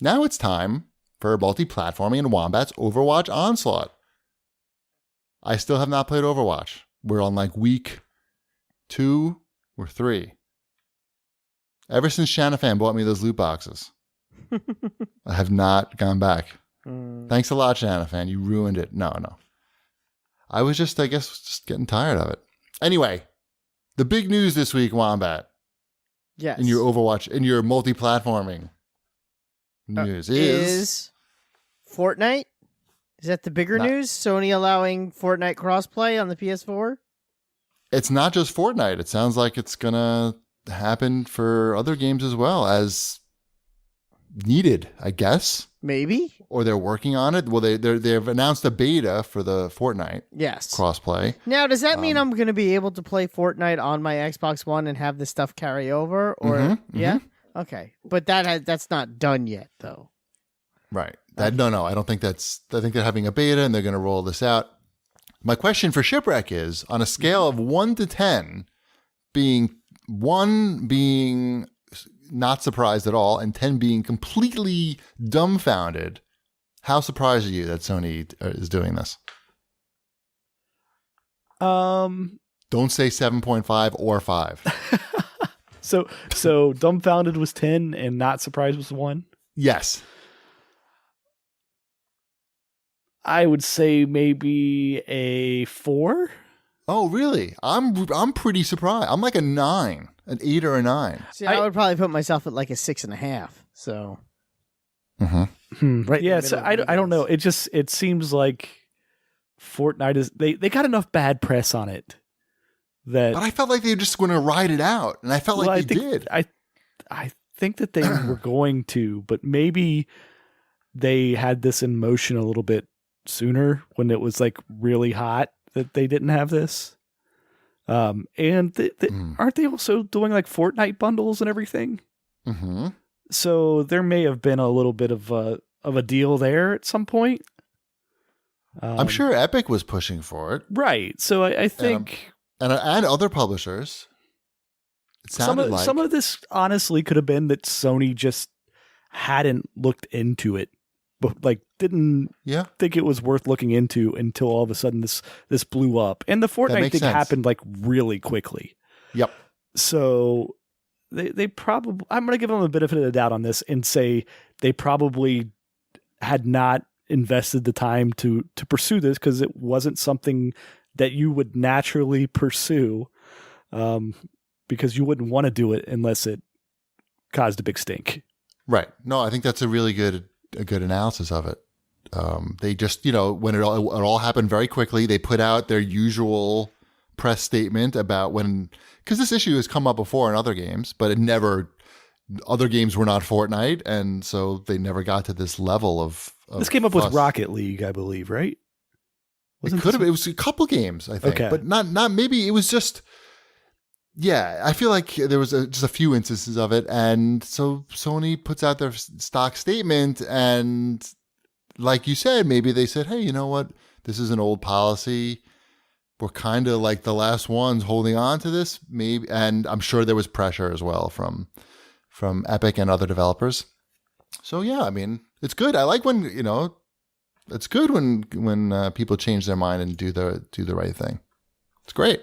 Now it's time for multi-platforming and Wombat's Overwatch Onslaught. I still have not played Overwatch. We're on like week 2 or 3. Ever since Shanafan bought me those loot boxes, I have not gone back. Thanks a lot, Shanafan. You ruined it. No. I was just, I guess, getting tired of it. Anyway, the big news this week, Wombat. Yes. In your Overwatch, in your multi-platforming news is Fortnite. Is that the bigger news? Sony allowing Fortnite crossplay on the PS4? It's not just Fortnite. It sounds like it's going to happen for other games as well as needed, I guess. Maybe. Or they're working on it. Well, they've announced a beta for the Fortnite crossplay. Now, does that mean I'm going to be able to play Fortnite on my Xbox One and have this stuff carry over? Or yeah? Okay. But that's not done yet, though. Right. No. I don't think that's... I think they're having a beta and they're going to roll this out. My question for Shipwreck is, on a scale of 1 to 10, being 1 being not surprised at all and 10 being completely dumbfounded, how surprised are you that Sony is doing this? Don't say 7.5 or 5. So dumbfounded was 10 and not surprised was 1? Yes. I would say maybe a 4. Oh, really? I'm pretty surprised. I'm like a 9, an 8 or a 9. See, I would probably put myself at like a 6.5. So, right? Yeah. So I don't know. It seems like Fortnite is they got enough bad press on it that. But I felt like they were just going to ride it out, and I felt like they did. I think that they were going to, but maybe they had this in motion a little bit sooner when it was like really hot that they didn't have this. And aren't they also doing like Fortnite bundles and everything? Mm-hmm. So there may have been a little bit of a deal there at some point. I'm sure Epic was pushing for it. Right. So I think... And other publishers. It sounded some of this honestly could have been that Sony just hadn't looked into it, but like didn't think it was worth looking into until all of a sudden this blew up. And the Fortnite thing happened like really quickly. Yep. So they probably, I'm going to give them a benefit of the doubt on this and say they probably had not invested the time to pursue this because it wasn't something that you would naturally pursue, because you wouldn't want to do it unless it caused a big stink. Right. No, I think that's a really good analysis of it. They just, when it all happened very quickly, they put out their usual press statement about because this issue has come up before in other games, but other games were not Fortnite, and so they never got to this level of this came up fuss. With Rocket League, I believe, right? It could have. It was a couple games, I think, but not maybe. It was just. Yeah, I feel like there was just a few instances of it, and so Sony puts out their stock statement, and like you said, maybe they said, "Hey, you know what? This is an old policy. We're kind of like the last ones holding on to this." Maybe, and I'm sure there was pressure as well from Epic and other developers. So yeah, I mean, it's good. I like when it's good when people change their mind and do the right thing. It's great.